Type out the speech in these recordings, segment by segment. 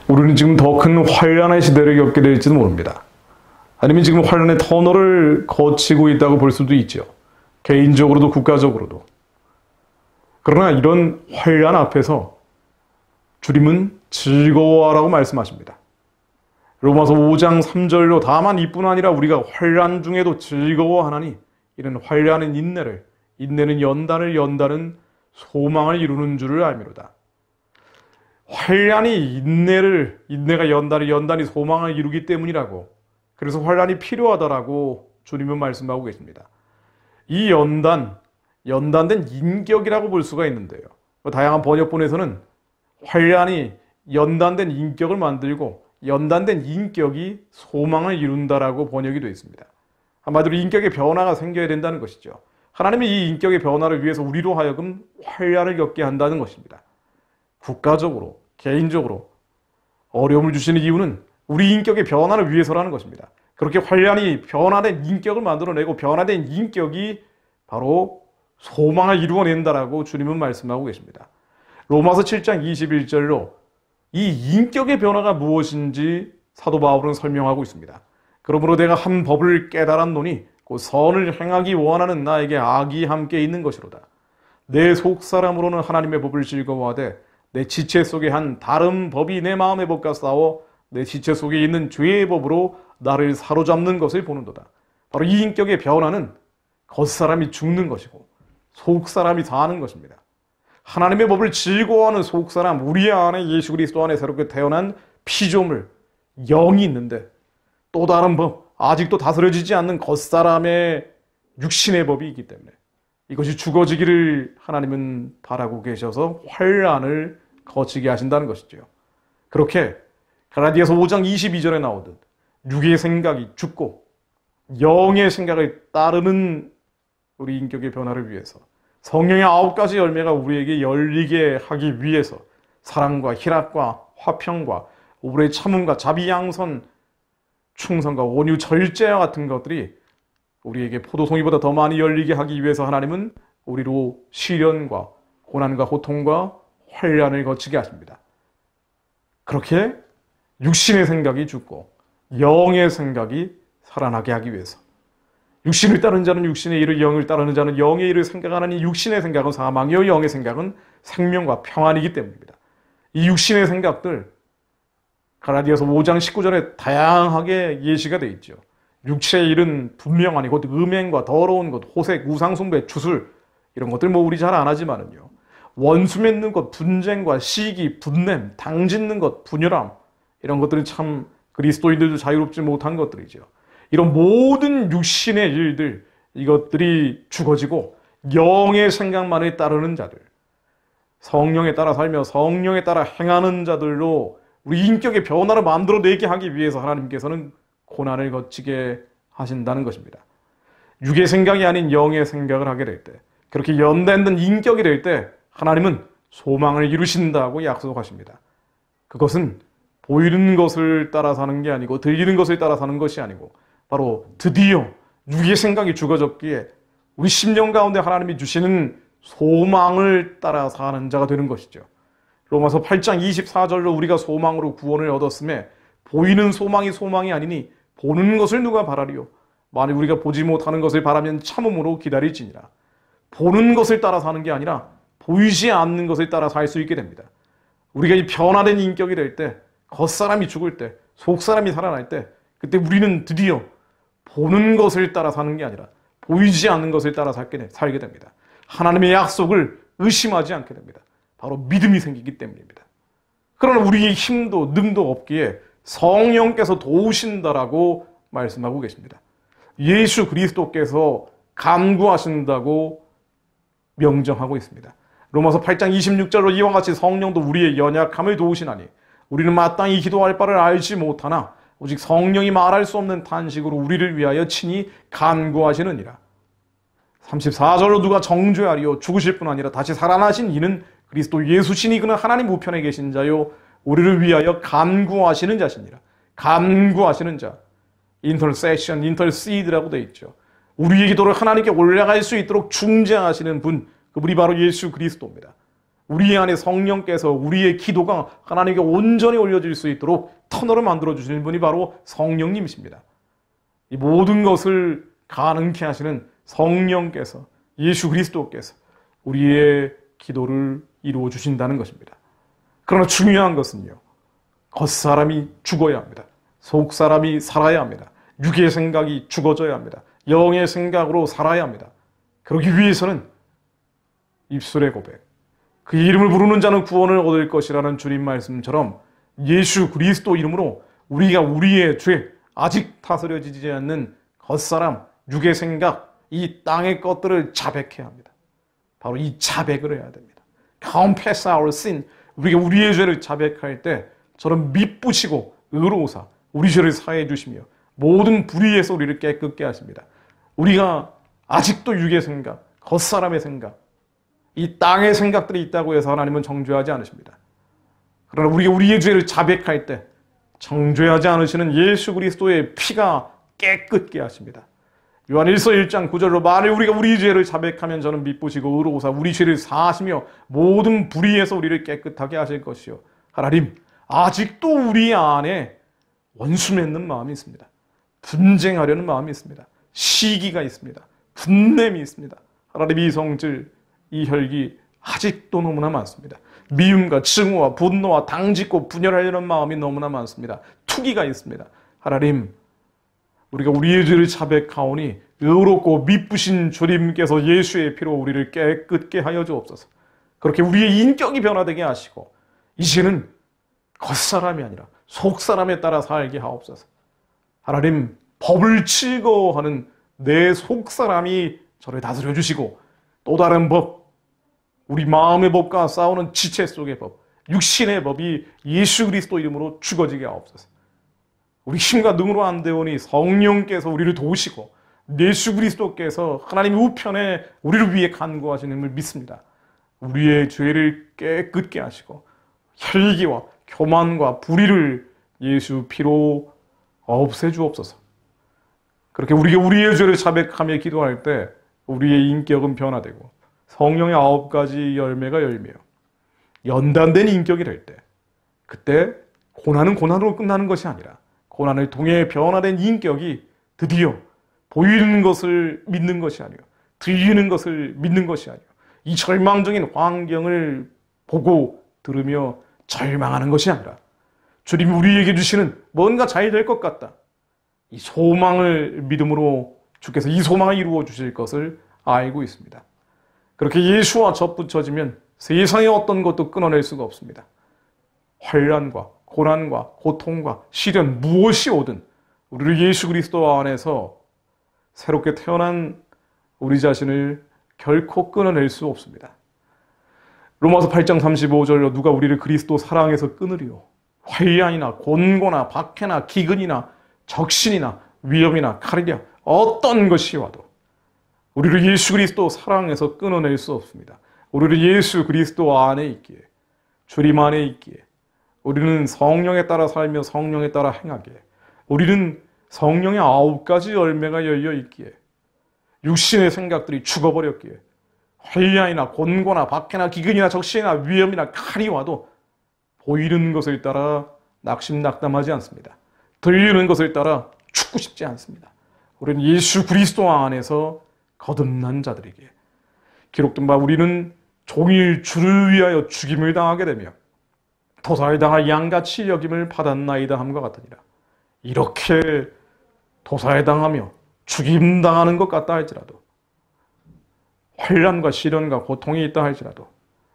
우리는 지금 더 큰 환란의 시대를 겪게 될지도 모릅니다. 아니면 지금 환란의 터널을 거치고 있다고 볼 수도 있죠. 개인적으로도 국가적으로도. 그러나 이런 환란 앞에서 주님은 즐거워하라고 말씀하십니다. 로마서 5장 3절로 다만 이뿐 아니라 우리가 환란 중에도 즐거워하나니 이는 환란은 인내를, 인내는 연단을, 연단은 소망을 이루는 줄을 알미로다. 환란이 인내가 연단을, 연단이 소망을 이루기 때문이라고, 그래서 환란이 필요하다라고 주님은 말씀하고 계십니다. 이 연단된 인격이라고 볼 수가 있는데요. 다양한 번역본에서는 환란이 연단된 인격을 만들고 연단된 인격이 소망을 이룬다라고 번역이 되어 있습니다. 한마디로 인격의 변화가 생겨야 된다는 것이죠. 하나님이 이 인격의 변화를 위해서 우리로 하여금 환란을 겪게 한다는 것입니다. 국가적으로, 개인적으로 어려움을 주시는 이유는 우리 인격의 변화를 위해서라는 것입니다. 그렇게 환란이 변화된 인격을 만들어내고 변화된 인격이 바로 소망을 이루어낸다라고 주님은 말씀하고 계십니다. 로마서 7장 21절로 이 인격의 변화가 무엇인지 사도 바울은 설명하고 있습니다. 그러므로 내가 한 법을 깨달았노니 그 선을 행하기 원하는 나에게 악이 함께 있는 것이로다. 내 속사람으로는 하나님의 법을 즐거워하되 내 지체 속에 한 다른 법이 내 마음의 법과 싸워 내 지체 속에 있는 죄의 법으로 나를 사로잡는 것을 보는도다. 바로 이 인격의 변화는 겉사람이 죽는 것이고 속사람이 사는 것입니다. 하나님의 법을 즐거워하는 속사람, 우리 안에 예수 그리스도 안에 새롭게 태어난 피조물, 영이 있는데 또 다른 법, 아직도 다스려지지 않는 겉사람의 육신의 법이 있기 때문에 이것이 죽어지기를 하나님은 바라고 계셔서 환란을 거치게 하신다는 것이죠. 그렇게 갈라디아서 5장 22절에 나오듯 육의 생각이 죽고 영의 생각을 따르는 우리 인격의 변화를 위해서 성령의 9가지 열매가 우리에게 열리게 하기 위해서 사랑과 희락과 화평과 오래 참음과 자비 양선, 충성과 온유 절제와 같은 것들이 우리에게 포도송이보다 더 많이 열리게 하기 위해서 하나님은 우리로 시련과 고난과 고통과 환란을 거치게 하십니다. 그렇게 육신의 생각이 죽고 영의 생각이 살아나게 하기 위해서 육신을 따르는 자는 육신의 일을, 영을 따르는 자는 영의 일을 생각하는 이 육신의 생각은 사망이요 영의 생각은 생명과 평안이기 때문입니다. 이 육신의 생각들 갈라디아서 5장 19절에 다양하게 예시가 되어 있죠. 육체의 일은 분명하니 곧 음행과 더러운 것, 호색, 우상숭배, 주술 이런 것들 뭐 우리 잘 안 하지만은요. 원수 맺는 것, 분쟁과 시기, 분냄, 당짓는 것, 분열함 이런 것들은 참 그리스도인들도 자유롭지 못한 것들이죠. 이런 모든 육신의 일들, 이것들이 죽어지고 영의 생각만을 따르는 자들, 성령에 따라 살며 성령에 따라 행하는 자들로 우리 인격의 변화를 만들어내게 하기 위해서 하나님께서는 고난을 거치게 하신다는 것입니다. 육의 생각이 아닌 영의 생각을 하게 될 때, 그렇게 연단된 인격이 될 때 하나님은 소망을 이루신다고 약속하십니다. 그것은 보이는 것을 따라 사는 게 아니고 들리는 것을 따라 사는 것이 아니고 바로 드디어 육의 생각이 죽어졌기에 우리 심령 가운데 하나님이 주시는 소망을 따라 사는 자가 되는 것이죠. 로마서 8장 24절로 우리가 소망으로 구원을 얻었음에 보이는 소망이 소망이 아니니 보는 것을 누가 바라리요? 만일 우리가 보지 못하는 것을 바라면 참음으로 기다릴지니라. 보는 것을 따라 사는 게 아니라 보이지 않는 것을 따라 살 수 있게 됩니다. 우리가 이 변화된 인격이 될 때, 겉사람이 죽을 때, 속사람이 살아날 때, 그때 우리는 드디어 보는 것을 따라 사는 게 아니라 보이지 않는 것을 따라 살게 됩니다. 하나님의 약속을 의심하지 않게 됩니다. 바로 믿음이 생기기 때문입니다. 그러나 우리의 힘도 능도 없기에 성령께서 도우신다라고 말씀하고 계십니다. 예수 그리스도께서 간구하신다고 명정하고 있습니다. 로마서 8장 26절로 이와 같이 성령도 우리의 연약함을 도우시나니 우리는 마땅히 기도할 바를 알지 못하나 오직 성령이 말할 수 없는 탄식으로 우리를 위하여 친히 간구하시느니라. 34절로 누가 정죄하리요? 죽으실 뿐 아니라 다시 살아나신 이는 그리스도 예수시니 그는 하나님 우편에 계신 자요 우리를 위하여 간구하시는 자시니라. 간구하시는 자, intercession, intercede라고 되어 있죠. 우리의 기도를 하나님께 올라갈 수 있도록 중재하시는 분, 그분이 바로 예수 그리스도입니다. 우리 안에 성령께서 우리의 기도가 하나님께 온전히 올려질 수 있도록 터널을 만들어 주시는 분이 바로 성령님이십니다. 이 모든 것을 가능케 하시는 성령께서, 예수 그리스도께서 우리의 기도를 이루어 주신다는 것입니다. 그러나 중요한 것은요, 겉사람이 죽어야 합니다. 속사람이 살아야 합니다. 육의 생각이 죽어져야 합니다. 영의 생각으로 살아야 합니다. 그러기 위해서는 입술의 고백, 그 이름을 부르는 자는 구원을 얻을 것이라는 주님 말씀처럼 예수 그리스도 이름으로 우리가 우리의 죄, 아직 다스려지지 않는 겉사람, 육의 생각, 이 땅의 것들을 자백해야 합니다. 바로 이 자백을 해야 됩니다. Confess our sin. 우리가 우리의 죄를 자백할 때 저는 미쁘시고 의로우사 우리 죄를 사해 주시며 모든 불의에서 우리를 깨끗게 하십니다. 우리가 아직도 육의 생각, 겉사람의 생각, 이 땅의 생각들이 있다고 해서 하나님은 정죄하지 않으십니다. 그러나 우리가 우리의 죄를 자백할 때 정죄하지 않으시는 예수 그리스도의 피가 깨끗게 하십니다. 요한 1서 1장 9절로 만일 우리가 우리 죄를 자백하면 저는 미쁘시고 의로우사 우리 죄를 사하시며 모든 불의에서 우리를 깨끗하게 하실 것이요. 하나님, 아직도 우리 안에 원수 맺는 마음이 있습니다. 분쟁하려는 마음이 있습니다. 시기가 있습니다. 분냄이 있습니다. 하나님, 이 성질, 이 혈기 아직도 너무나 많습니다. 미움과 증오와 분노와 당짓고 분열하려는 마음이 너무나 많습니다. 투기가 있습니다. 하나님, 우리가 우리의 죄를 자백하오니 의롭고 미쁘신 주님께서 예수의 피로 우리를 깨끗게 하여 주옵소서. 그렇게 우리의 인격이 변화되게 하시고 이제는 겉사람이 아니라 속사람에 따라 살게 하옵소서. 하나님, 법을 즐거워하는 내 속사람이 저를 다스려 주시고 또 다른 법, 우리 마음의 법과 싸우는 지체 속의 법, 육신의 법이 예수 그리스도 이름으로 죽어지게 하옵소서. 우리 힘과 능으로 안 되오니 성령께서 우리를 도우시고 예수 그리스도께서 하나님 우편에 우리를 위해 간구하시는 걸 믿습니다. 우리의 죄를 깨끗게 하시고 혈기와 교만과 불의를 예수 피로 없애주옵소서. 그렇게 우리가 우리의 죄를 자백하며 기도할 때 우리의 인격은 변화되고 성령의 9가지 열매가 열매요. 연단된 인격이 될 때, 그때 고난은 고난으로 끝나는 것이 아니라 고난을 통해 변화된 인격이 드디어 보이는 것을 믿는 것이 아니요, 들리는 것을 믿는 것이 아니요, 이 절망적인 환경을 보고 들으며 절망하는 것이 아니라 주님이 우리에게 주시는 뭔가 잘 될 것 같다, 이 소망을 믿음으로 주께서 이 소망을 이루어 주실 것을 알고 있습니다. 그렇게 예수와 접붙여지면 세상의 어떤 것도 끊어낼 수가 없습니다. 환난과 고난과 고통과 시련 무엇이 오든 우리를 예수 그리스도 안에서 새롭게 태어난 우리 자신을 결코 끊어낼 수 없습니다. 로마서 8장 35절로 누가 우리를 그리스도 사랑에서 끊으리요. 환난이나 곤고나 박해나 기근이나 적신이나 위험이나 칼이랴 어떤 것이 와도 우리를 예수 그리스도 사랑에서 끊어낼 수 없습니다. 우리를 예수 그리스도 안에 있기에, 주님 안에 있기에, 우리는 성령에 따라 살며 성령에 따라 행하기에, 우리는 성령의 9가지 열매가 열려 있기에, 육신의 생각들이 죽어버렸기에, 환난이나 곤고나 박해나 기근이나 적신이나 위험이나 칼이 와도 보이는 것을 따라 낙심낙담하지 않습니다. 들리는 것을 따라 죽고 싶지 않습니다. 우리는 예수 그리스도 안에서 거듭난 자들에게 기록된 바 우리는 종일 주를 위하여 죽임을 당하게 되며 도살을 당할 양같이 여김을 받았나이다 함과 같으니라. 이렇게 도살을 당하며 죽임당하는 것 같다 할지라도, 환난과 시련과 고통이 있다 할지라도,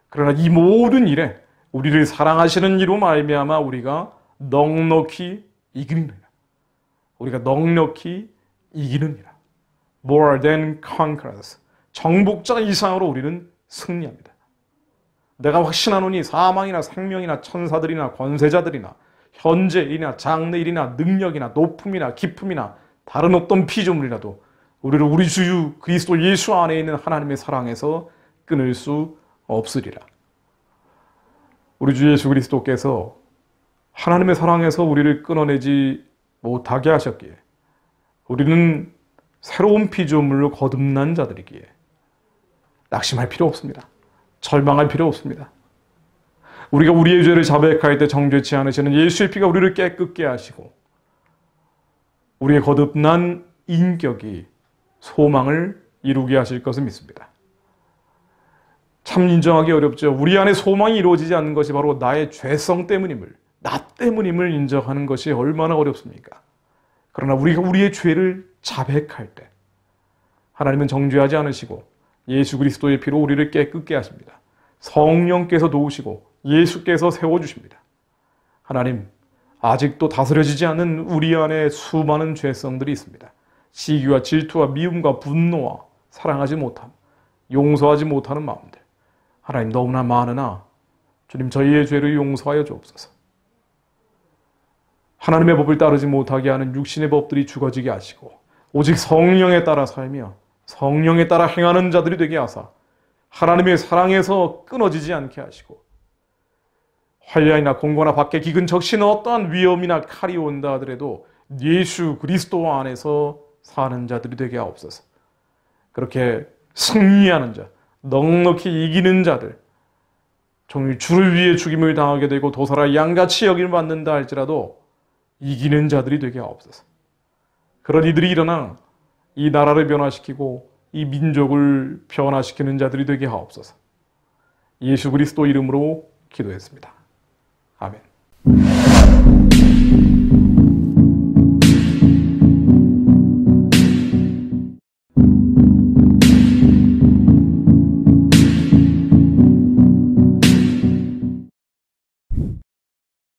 그러나 이 모든 일에 우리를 사랑하시는 이로 말미암아 우리가 넉넉히 이기느니라. 우리가 넉넉히 이기느니라. More than conquerors. 정복자 이상으로 우리는 승리합니다. 내가 확신하노니 사망이나 생명이나 천사들이나 권세자들이나 현재일이나 장래일이나 능력이나 높음이나 깊음이나 다른 어떤 피조물이라도 우리를 우리 주 그리스도 예수 안에 있는 하나님의 사랑에서 끊을 수 없으리라. 우리 주 예수 그리스도께서 하나님의 사랑에서 우리를 끊어내지 못하게 하셨기에 우리는 새로운 피조물로 거듭난 자들이기에 낙심할 필요 없습니다. 절망할 필요 없습니다. 우리가 우리의 죄를 자백할 때 정죄치 않으시는 예수의 피가 우리를 깨끗게 하시고 우리의 거듭난 인격이 소망을 이루게 하실 것을 믿습니다. 참 인정하기 어렵죠. 우리 안에 소망이 이루어지지 않는 것이 바로 나의 죄성 때문임을, 나 때문임을 인정하는 것이 얼마나 어렵습니까? 그러나 우리가 우리의 죄를 자백할 때 하나님은 정죄하지 않으시고 예수 그리스도의 피로 우리를 깨끗게 하십니다. 성령께서 도우시고 예수께서 세워주십니다. 하나님, 아직도 다스려지지 않는 우리 안에 수많은 죄성들이 있습니다. 시기와 질투와 미움과 분노와 사랑하지 못함, 용서하지 못하는 마음들. 하나님 너무나 많으나 주님 저희의 죄를 용서하여 주옵소서. 하나님의 법을 따르지 못하게 하는 육신의 법들이 죽어지게 하시고 오직 성령에 따라 살며 성령에 따라 행하는 자들이 되게 하사 하나님의 사랑에서 끊어지지 않게 하시고 환란이나 공고나 밖에 기근 적시는 어떠한 위험이나 칼이 온다 하더라도 예수 그리스도 안에서 사는 자들이 되게 하옵소서. 그렇게 승리하는 자, 넉넉히 이기는 자들, 종일 주를 위해 죽임을 당하게 되고 도살아 양같이 여김을 받는다 할지라도 이기는 자들이 되게 하옵소서. 그런 이들이 일어나 이 나라를 변화시키고 이 민족을 변화시키는 자들이 되게 하옵소서. 예수 그리스도 이름으로 기도했습니다. 아멘.